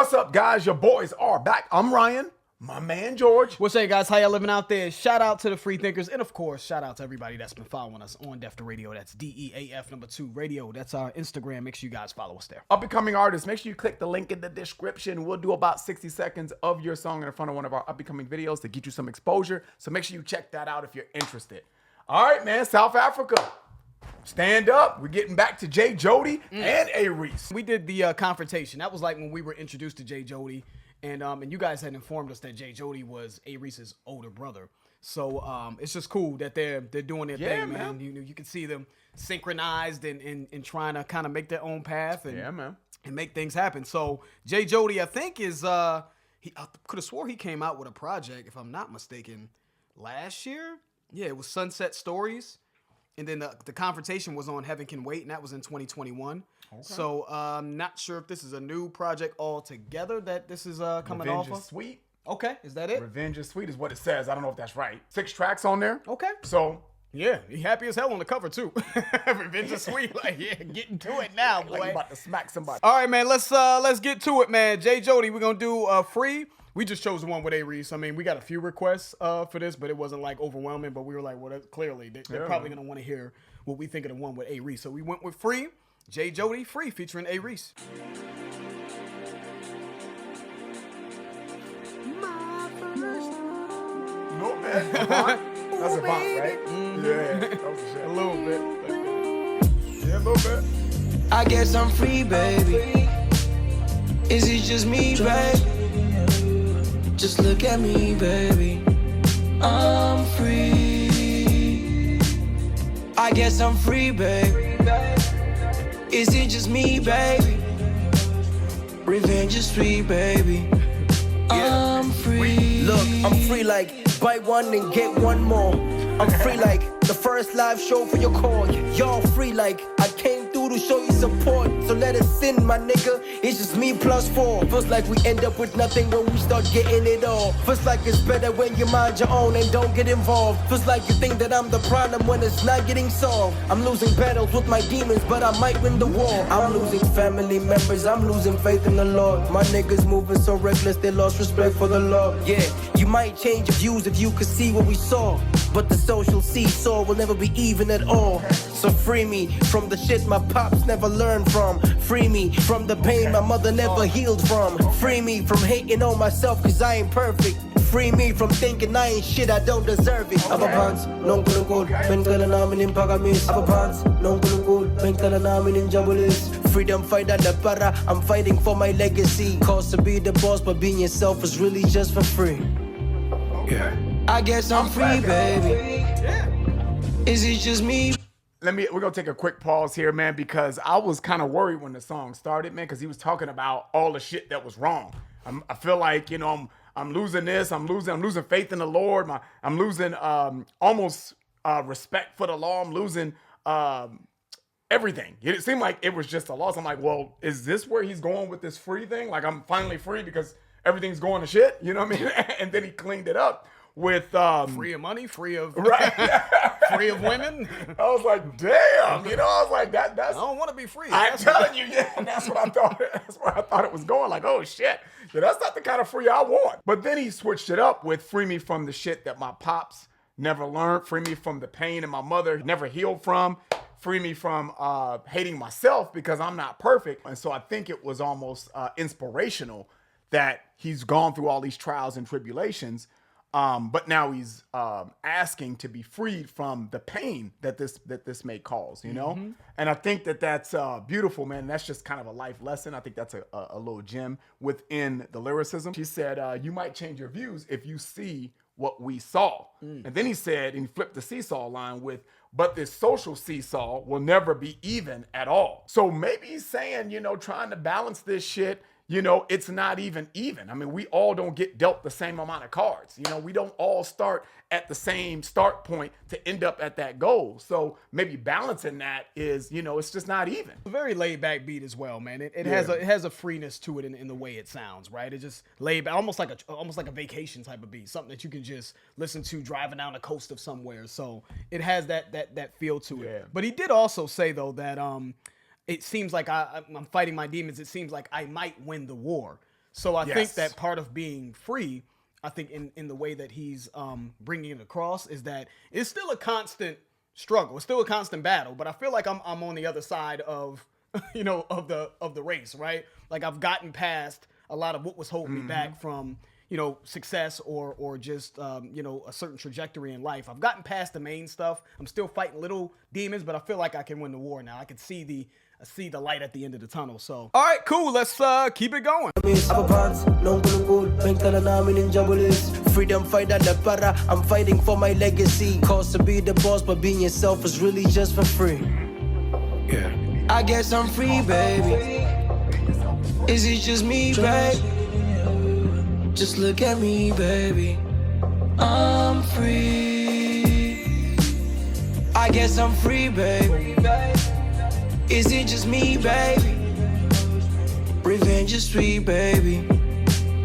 What's up, guys? Your boys are back. I'm Ryan, my man George. What's up, guys? How y'all living out there? Shout out to the free thinkers, and of course, shout out to everybody that's been following us on Def the Radio. That's DEAF2 Radio. That's our Instagram. Make sure you guys follow us there. Up-and-coming artists, make sure you click the link in the description. We'll do about 60 seconds of your song in front of one of our up-and-coming videos to get you some exposure. So make sure you check that out if you're interested. All right, man. South Africa. Stand up. We're getting back to Jay Jody and A Reece. We did the confrontation. That was like when we were introduced to Jay Jody, and you guys had informed us that Jay Jody was A Reece's older brother. So it's just cool that they're doing their thing, man. You can see them synchronized and trying to kind of make their own path and and make things happen. So Jay Jody, I think I could have swore he came out with a project, if I'm not mistaken, last year. Yeah, it was Sunset Stories. And then the confrontation was on Heaven Can Wait, and that was in 2021. Okay. So I'm not sure if this is a new project altogether that this is coming off of. Revenge is Sweet. Okay, is that it? Revenge is Sweet is what it says. I don't know if that's right. 6 tracks on there. Okay. So, yeah, he happy as hell on the cover, too. Revenge is Sweet. Like, yeah, getting to it now, boy. Like you about to smack somebody. All right, man, let's get to it, man. Jay Jody, we're going to do Free. We just chose the one with A Reece. I mean, we got a few requests for this, but it wasn't like overwhelming. But we were like, well, clearly they're probably gonna want to hear what we think of the one with A Reece. So we went with Free, Jay Jody, Free featuring A Reece. No, man. That's a bop, right? Yeah, that was a shit. A little bit. Yeah, a little bit. I guess I'm free, baby. Is it just me, babe? Just look at me, baby. I'm free. I guess I'm free, babe. Is it just me, baby? Revenge is sweet, baby. I'm free. Look, I'm free like buy one and get one more. I'm free like the first live show for your call. Y'all free like I came through to show you support. So let us in, my nigga. It's just me plus 4. Feels like we end up with nothing when we start getting it all. Feels like it's better when you mind your own and don't get involved. Feels like you think that I'm the problem when it's not getting solved. I'm losing battles with my demons, but I might win the war. I'm losing family members, I'm losing faith in the Lord. My niggas moving so reckless, they lost respect for the law. Yeah, you might change your views if you could see what we saw. But the social seesaw will never be even at all. So free me from the shit my pops never learned from. Free me from the pain my mother never healed from. Free me from hating on myself cause I ain't perfect. Free me from thinking I ain't shit, I don't deserve it. Abapans, non kulungkod, bentala namin in pagamis. Abapans, non kulungkod, bentala namin in jabulis. Freedom fighter na para, I'm fighting for my legacy. Cause to be the boss, but being yourself is really just for free. Yeah. I guess I'm free, baby. Is it just me? We're gonna take a quick pause here, man, because I was kind of worried when the song started, man, because he was talking about all the shit that was wrong. I feel like, I'm losing this, I'm losing faith in the Lord, I'm losing almost respect for the law, I'm losing everything. It seemed like it was just a loss. I'm like, well, is this where he's going with this free thing? Like, I'm finally free because everything's going to shit, you know what I mean? And then he cleaned it up with free of money, free of right, free of women. I was like, damn, I was like, that's. I don't want to be free. I'm telling you, yeah, and that's what I thought. That's where I thought it was going. Like, oh shit, yeah, that's not the kind of free I want. But then he switched it up with free me from the shit that my pops never learned, free me from the pain that my mother never healed from, free me from hating myself because I'm not perfect. And so I think it was almost inspirational that he's gone through all these trials and tribulations. But now he's asking to be freed from the pain that this may cause, And I think that's beautiful, man. That's just kind of a life lesson. I think that's a little gem within the lyricism. She said, you might change your views if you see what we saw. And then he said, and he flipped the seesaw line with, but this social seesaw will never be even at all. So maybe he's saying, trying to balance this shit, it's not even. I mean, we all don't get dealt the same amount of cards. We don't all start at the same start point to end up at that goal. So maybe balancing that is, it's just not even. A very laid back beat as well, man. It has a freeness to it in the way it sounds, right? It just laid back, almost like a vacation type of beat, something that you can just listen to driving down the coast of somewhere. So it has that feel to it. Yeah. But he did also say though that it seems like I'm fighting my demons. It seems like I might win the war. So I think Yes. that part of being free, I think in the way that he's bringing it across is that it's still a constant struggle. It's still a constant battle, but I feel like I'm on the other side of, of the race, right? Like I've gotten past a lot of what was holding me back from, success or just, a certain trajectory in life. I've gotten past the main stuff. I'm still fighting little demons, but I feel like I can win the war now. I can see the light at the end of the tunnel. So, all right, cool. Let's keep it going. Freedom fighter, the para. I'm fighting for my legacy. Cause to be the boss, but being yourself is really just for free. Yeah. I guess I'm free, baby. Is it just me, babe? Just look at me, baby. I'm free. I guess I'm free, baby. Is it just me, baby? Revenge is sweet, baby.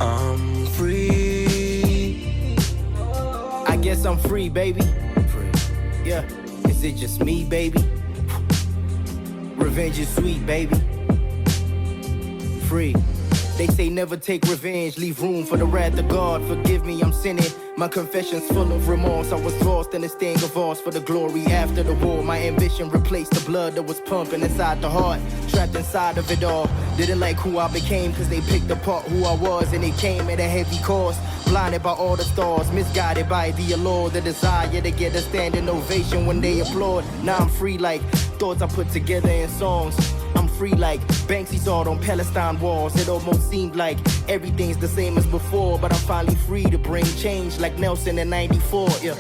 I'm free. I guess I'm free, baby. Yeah. Is it just me, baby? Revenge is sweet, baby. Free. They say never take revenge, leave room for the wrath of God. Forgive me, I'm sinning. My confession's full of remorse. I was lost in a sting of ours for the glory after the war. My ambition replaced the blood that was pumping inside the heart. Trapped inside of it all. Didn't like who I became, cause they picked apart who I was, and it came at a heavy cost. Blinded by all the stars, misguided by the allure, the desire to get a standing ovation when they applaud. Now I'm free like thoughts I put together in songs. I'm free like Banksy's art on Palestine walls. It almost seemed like everything's the same as before, but I'm finally free to bring change like Nelson in 94, yeah.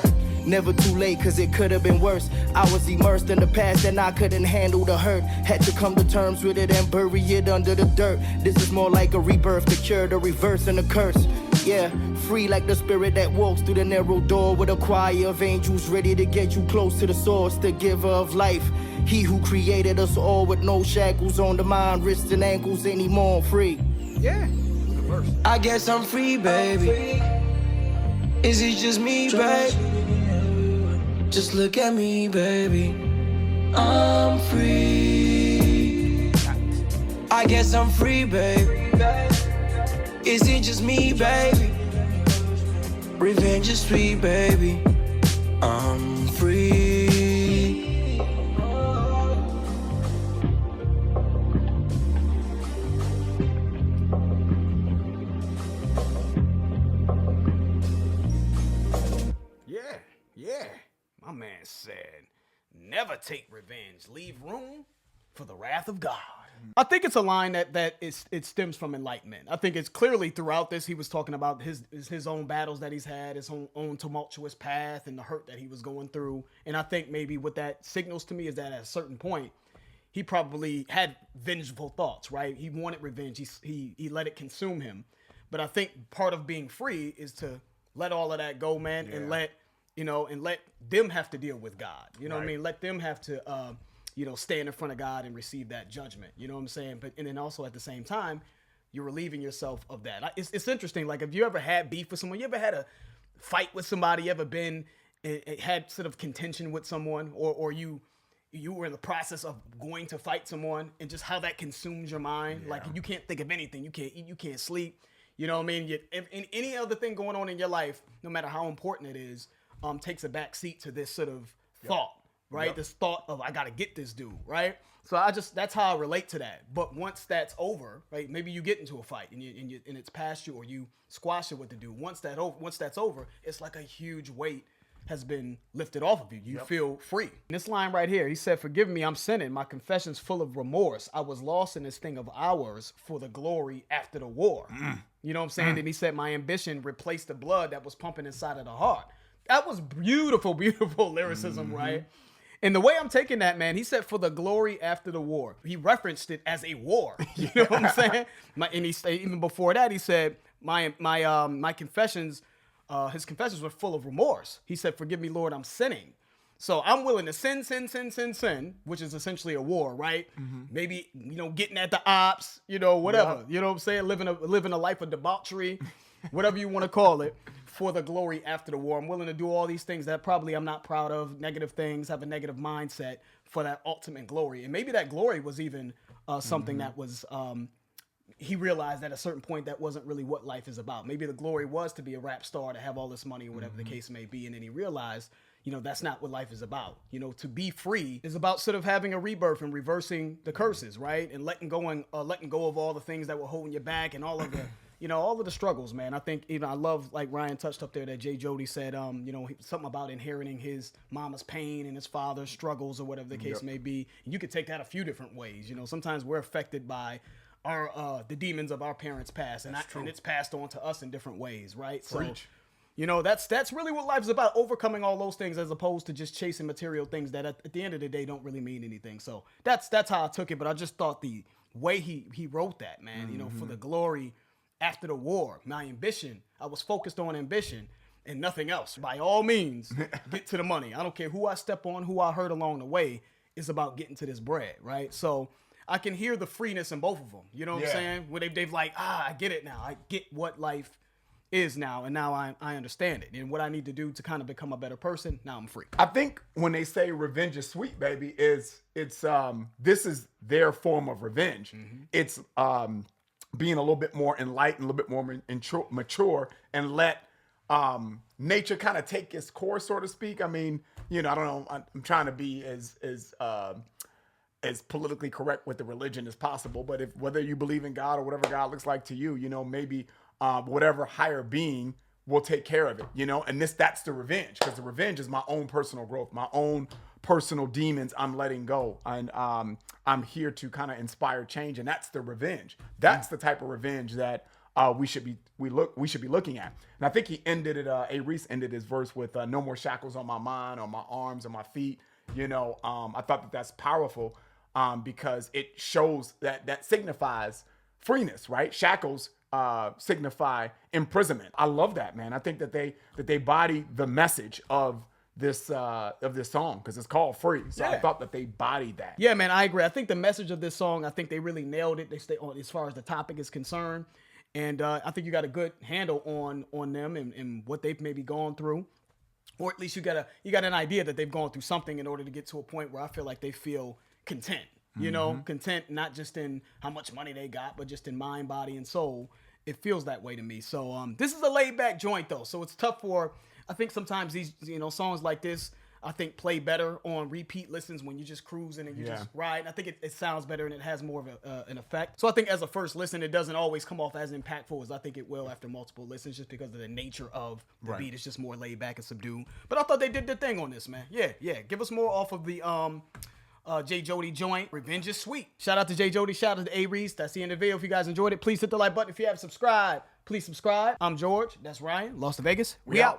Never too late, cause it could have been worse. I was immersed in the past and I couldn't handle the hurt. Had to come to terms with it and bury it under the dirt. This is more like a rebirth, to cure the reverse and the curse. Yeah, free like the spirit that walks through the narrow door with a choir of angels ready to get you close to the source, the giver of life. He who created us all with no shackles on the mind, wrists and ankles anymore. Free. Yeah. I guess I'm free, baby. Is it just me, babe? Just look at me, baby. I'm free. I guess I'm free, baby. Is it just me, baby? Revenge is sweet, baby. I'm free. Yeah. My man said, never take revenge. Leave room for the wrath of God. I think it's a line that it stems from enlightenment. I think it's clearly throughout this, he was talking about his own battles that he's had, his own tumultuous path and the hurt that he was going through. And I think maybe what that signals to me is that at a certain point, he probably had vengeful thoughts, right? He wanted revenge. He let it consume him. But I think part of being free is to let all of that go, man, and let them have to deal with God. You know what I mean? Let them have to, stand in front of God and receive that judgment. You know what I'm saying? But and then also at the same time, you're relieving yourself of that. It's interesting. Like, have you ever had beef with someone? You ever had a fight with somebody? You ever been had sort of contention with someone, or you were in the process of going to fight someone, and just how that consumes your mind? Yeah. Like, you can't think of anything. You can't eat. You can't sleep. You know what I mean? Any other thing going on in your life, no matter how important it is, takes a back seat to this sort of thought, right? Yep. This thought of, I got to get this dude, right? So that's how I relate to that. But once that's over, right? Maybe you get into a fight and it's past you, or you squash it with the dude. Once that's over, it's like a huge weight has been lifted off of you. You feel free. This line right here, he said, forgive me, I'm sinning. My confession's full of remorse. I was lost in this thing of ours for the glory after the war. You know what I'm saying? And he said, my ambition replaced the blood that was pumping inside of the heart. That was beautiful, beautiful lyricism, right? And the way I'm taking that, man, he said, for the glory after the war. He referenced it as a war. You know what I'm saying? And he said, even before that, he said, my confessions, his confessions were full of remorse. He said, forgive me, Lord, I'm sinning. So I'm willing to sin, which is essentially a war, right? Maybe, getting at the ops, whatever. You know what I'm saying? Living a life of debauchery, whatever you want to call it, for the glory after the war. I'm willing to do all these things that probably I'm not proud of, negative things, have a negative mindset for that ultimate glory. And maybe that glory was even something that was he realized at a certain point that wasn't really what life is about. Maybe the glory was to be a rap star, to have all this money or whatever the case may be. And then he realized, that's not what life is about. To be free is about sort of having a rebirth and reversing the curses, right? And letting go of all the things that were holding you back and all of the, all of the struggles, man. I think, I love, like Ryan touched up there, that Jay Jody said, something about inheriting his mama's pain and his father's struggles or whatever the case may be. And you could take that a few different ways. Sometimes we're affected by the demons of our parents' past, and it's passed on to us in different ways, right? Preach. So, that's really what life's about, overcoming all those things as opposed to just chasing material things that at the end of the day don't really mean anything. So that's how I took it, but I just thought the way he wrote that, man, for the glory after the war, my ambition, I was focused on ambition and nothing else. By all means, get to the money. I don't care who I step on, who I hurt along the way. It's about getting to this bread, right? So I can hear the freeness in both of them. You know what I'm saying? Where they've like, I get it now. I get what life is now, and now I understand it. And what I need to do to kind of become a better person, now I'm free. I think when they say revenge is sweet, baby, it's this is their form of revenge. It's being a little bit more enlightened, a little bit more mature, and let nature kind of take its course, so to speak. I mean, I don't know. I'm trying to be as politically correct with the religion as possible. But whether you believe in God or whatever God looks like to you, maybe whatever higher being will take care of it, and that's the revenge, because the revenge is my own personal growth, my own personal demons I'm letting go. And I'm here to kind of inspire change. And that's the revenge. That's the type of revenge that we should be looking at. And I think he ended it, Reece ended his verse with no more shackles on my mind, on my arms, on my feet. I thought that's powerful because it shows that signifies freeness, right? Shackles signify imprisonment. I love that, man. I think that they body the message of this song, because it's called Free. So I thought that they bodied that. Yeah, man, I agree. I think the message of this song, I think they really nailed it. They stay on as far as the topic is concerned. And I think you got a good handle on them and what they've maybe gone through. Or at least you got an idea that they've gone through something in order to get to a point where I feel like they feel content. Content not just in how much money they got, but just in mind, body, and soul. It feels that way to me. So this is a laid back joint though. So it's tough I think sometimes these, songs like this, I think play better on repeat listens when you're just cruising and you just ride. I think it sounds better and it has more of an effect. So I think as a first listen, it doesn't always come off as impactful as I think it will after multiple listens, just because of the nature of the beat. It's just more laid back and subdued. But I thought they did their thing on this, man. Yeah. Give us more off of the Jay Jody joint. Revenge is sweet. Shout out to Jay Jody. Shout out to Reece. That's the end of the video. If you guys enjoyed it, please hit the like button. If you haven't subscribed, please subscribe. I'm George. That's Ryan. Lost to Vegas. We out.